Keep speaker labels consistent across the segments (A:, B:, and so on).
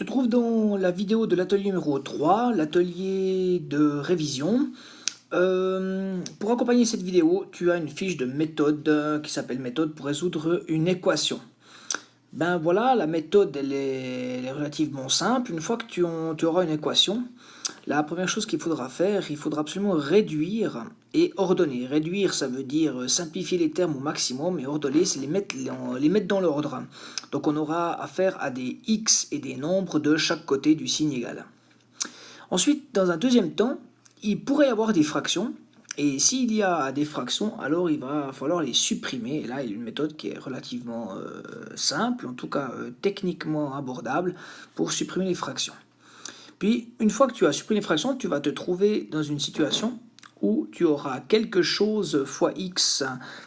A: te trouves dans la vidéo de l'atelier numéro 3, l'atelier de révision. Pour accompagner cette vidéo, tu as une fiche de méthode qui s'appelle méthode pour résoudre une équation. Ben voilà, la méthode elle est relativement simple. Une fois que tu auras une équation, la première chose qu'il faudra faire, il faudra absolument réduire et ordonner. Réduire, ça veut dire simplifier les termes au maximum, et ordonner, c'est les mettre dans l'ordre. Donc on aura affaire à des x et des nombres de chaque côté du signe égal. Ensuite, dans un deuxième temps, il pourrait y avoir des fractions. Et s'il y a des fractions, alors il va falloir les supprimer. Et là, il y a une méthode qui est relativement simple, en tout cas techniquement abordable, pour supprimer les fractions. Puis, une fois que tu as supprimé les fractions, tu vas te trouver dans une situation où tu auras quelque chose fois x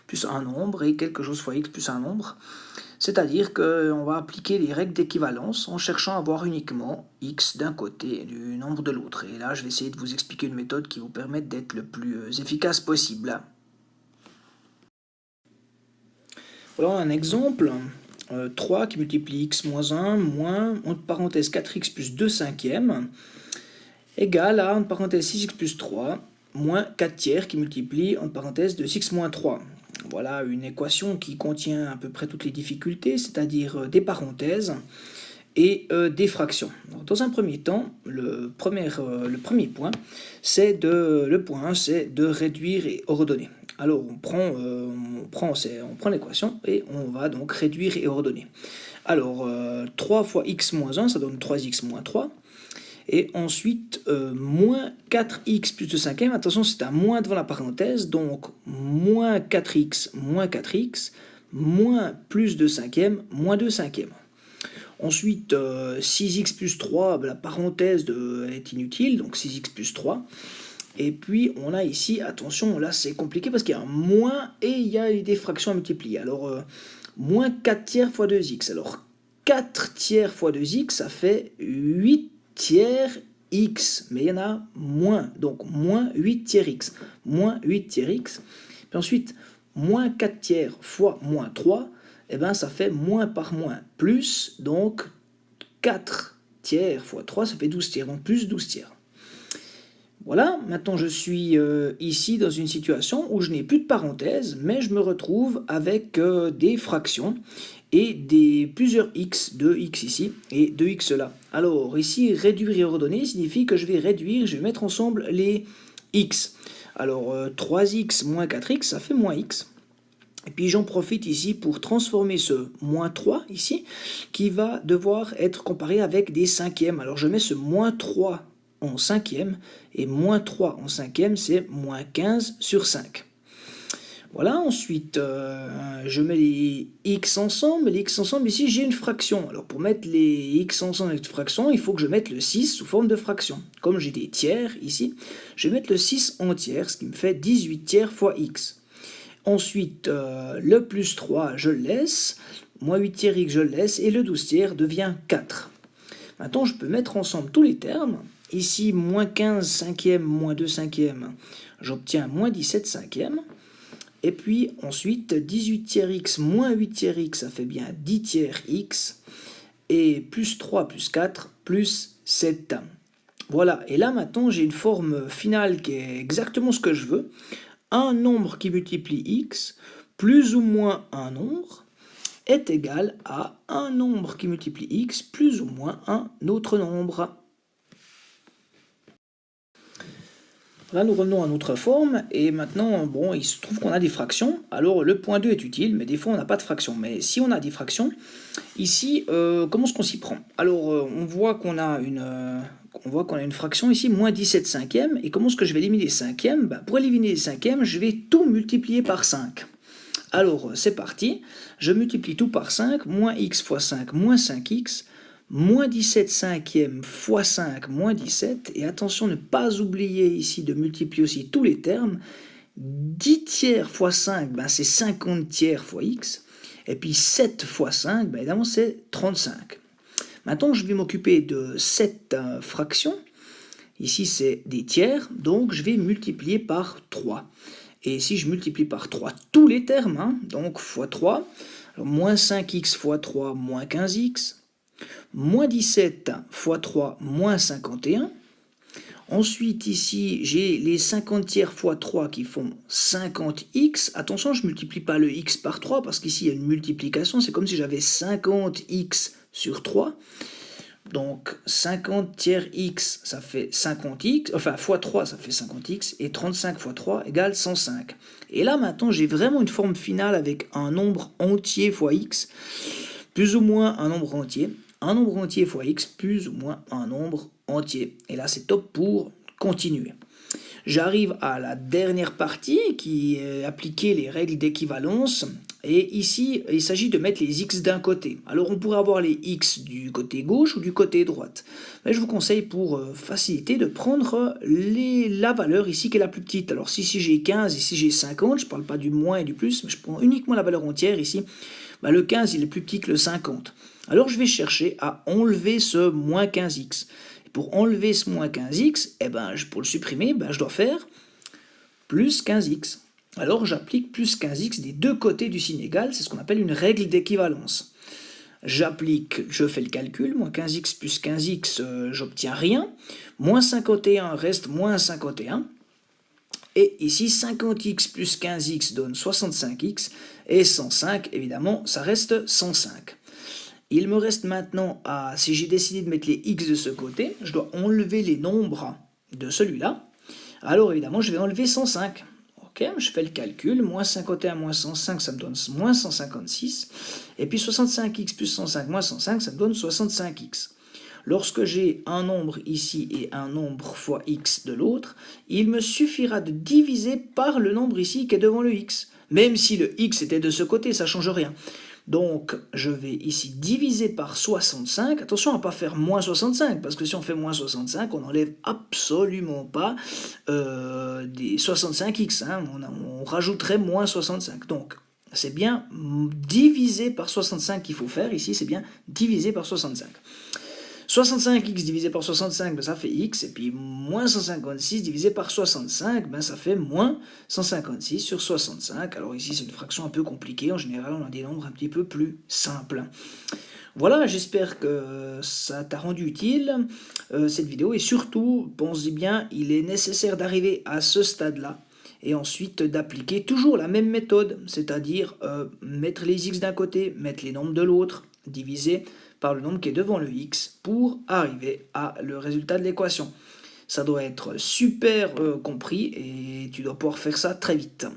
A: plus un nombre et quelque chose fois x plus un nombre. C'est-à-dire qu'on va appliquer les règles d'équivalence en cherchant à avoir uniquement x d'un côté et du nombre de l'autre. Et là, je vais essayer de vous expliquer une méthode qui vous permette d'être le plus efficace possible. Voilà un exemple. 3 qui multiplie x moins 1 moins, entre parenthèses, 4x plus 2 cinquièmes égale à, entre parenthèses, 6x plus 3 moins 4 tiers qui multiplie, entre parenthèses, 2x moins 3. Voilà une équation qui contient à peu près toutes les difficultés, c'est-à-dire des parenthèses et des fractions. Donc, dans un premier temps, le premier point, c'est de réduire et ordonner. Alors on prend l'équation et on va donc réduire et ordonner. Alors 3 fois x moins 1, ça donne 3x moins 3. Et ensuite, moins 4x plus 2 cinquièmes, attention c'est un moins devant la parenthèse, donc moins 4x, moins plus 2 cinquièmes, moins 2 cinquièmes. Ensuite, 6x plus 3, la parenthèse est inutile, donc 6x plus 3. Et puis, on a ici, attention, là c'est compliqué parce qu'il y a un moins et il y a des fractions à multiplier. Alors, moins 4 tiers fois 2x. Alors, 4 tiers fois 2x, ça fait 8 tiers x, mais il y en a moins, donc moins 8 tiers x, moins 8 tiers x. Puis ensuite, moins 4 tiers fois moins 3, et ben ça fait moins par moins, plus, donc 4 tiers fois 3, ça fait 12 tiers, donc plus 12 tiers. Voilà, maintenant je suis ici dans une situation où je n'ai plus de parenthèses, mais je me retrouve avec des fractions et plusieurs x, 2x ici et 2x là. Alors ici, réduire et ordonner signifie que je vais réduire, je vais mettre ensemble les x. Alors 3x moins 4x, ça fait moins x. Et puis j'en profite ici pour transformer ce moins 3 ici, qui va devoir être comparé avec des cinquièmes. Alors je mets ce moins 3 en cinquième, et moins 3 en cinquième, c'est moins 15 sur 5. Voilà, ensuite, je mets les x ensemble, et les x ensemble, ici j'ai une fraction. Alors pour mettre les x ensemble avec une fraction, il faut que je mette le 6 sous forme de fraction. Comme j'ai des tiers ici, je vais mettre le 6 en tiers, ce qui me fait 18 tiers fois x. Ensuite, le plus 3, je le laisse, moins 8 tiers x, je le laisse, et le 12 tiers devient 4. Maintenant, je peux mettre ensemble tous les termes. Ici, moins 15 cinquièmes, moins 2 cinquièmes, j'obtiens moins 17 cinquièmes. Et puis ensuite, 18 tiers x moins 8 tiers x, ça fait bien 10 tiers x. Et plus 3 plus 4 plus 7. Voilà, et là maintenant j'ai une forme finale qui est exactement ce que je veux. Un nombre qui multiplie x plus ou moins un nombre est égal à un nombre qui multiplie x plus ou moins un autre nombre. Là, nous revenons à notre forme, et maintenant, bon, il se trouve qu'on a des fractions. Alors, le point 2 est utile, mais des fois, on n'a pas de fractions. Mais si on a des fractions, ici, comment est-ce qu'on s'y prend? Alors, on voit qu'on a une fraction ici, moins 17 cinquièmes. Et comment est-ce que je vais éliminer les cinquièmes? Pour éliminer les cinquièmes, je vais tout multiplier par 5. Alors, c'est parti. Je multiplie tout par 5. Moins x fois 5, moins 5x. Moins 17 cinquièmes fois 5, moins 17. Et attention, ne pas oublier ici de multiplier aussi tous les termes. 10 tiers fois 5, c'est 50 tiers fois x. Et puis 7 fois 5, évidemment, c'est 35. Maintenant, je vais m'occuper de cette fraction. Ici, c'est des tiers, donc je vais multiplier par 3. Et si je multiplie par 3 tous les termes, donc fois 3, alors moins 5x fois 3, moins 15x. Moins 17 fois 3, moins 51. Ensuite, ici, j'ai les 50e fois 3 qui font 50x. Attention, je ne multiplie pas le x par 3 parce qu'ici, il y a une multiplication. C'est comme si j'avais 50x sur 3. Donc, 50 tiers x, ça fait 50x. Enfin, fois 3, ça fait 50x. Et 35 fois 3 égale 105. Et là, maintenant, j'ai vraiment une forme finale avec un nombre entier fois x, plus ou moins un nombre entier. Un nombre entier fois x, plus ou moins un nombre entier. Et là, c'est top pour continuer. J'arrive à la dernière partie qui est appliquer les règles d'équivalence. Et ici, il s'agit de mettre les x d'un côté. Alors, on pourrait avoir les x du côté gauche ou du côté droite. Mais je vous conseille pour faciliter de prendre la valeur ici qui est la plus petite. Alors, si j'ai 15, ici j'ai 50, je ne parle pas du moins et du plus, mais je prends uniquement la valeur entière ici. Le 15, il est plus petit que le 50. Alors, je vais chercher à enlever ce moins 15x. Pour enlever ce moins 15x, pour le supprimer, je dois faire plus 15x. Alors j'applique plus 15x des deux côtés du signe égal, c'est ce qu'on appelle une règle d'équivalence. Je fais le calcul, moins 15x plus 15x, j'obtiens rien. Moins 51 reste moins 51. Et ici, 50x plus 15x donne 65x. Et 105, évidemment, ça reste 105. Il me reste maintenant si j'ai décidé de mettre les x de ce côté, je dois enlever les nombres de celui-là. Alors évidemment, je vais enlever 105. Ok, je fais le calcul, moins 51 moins 105, ça me donne moins 156. Et puis 65x plus 105 moins 105, ça me donne 65x. Lorsque j'ai un nombre ici et un nombre fois x de l'autre, il me suffira de diviser par le nombre ici qui est devant le x. Même si le x était de ce côté, ça ne change rien. Donc, je vais ici diviser par 65. Attention à ne pas faire moins 65, parce que si on fait moins 65, on n'enlève absolument pas des 65x. On rajouterait moins 65. Donc, c'est bien diviser par 65 qu'il faut faire. Ici, c'est bien diviser par 65. 65x divisé par 65, ça fait x, et puis moins 156 divisé par 65, ça fait moins 156 sur 65. Alors ici, c'est une fraction un peu compliquée. En général, on a des nombres un petit peu plus simples. Voilà, j'espère que ça t'a rendu utile, cette vidéo. Et surtout, pense-y bien, il est nécessaire d'arriver à ce stade-là et ensuite d'appliquer toujours la même méthode, c'est-à-dire mettre les x d'un côté, mettre les nombres de l'autre, diviser par le nombre qui est devant le x pour arriver à le résultat de l'équation. Ça doit être super compris et tu dois pouvoir faire ça très vite.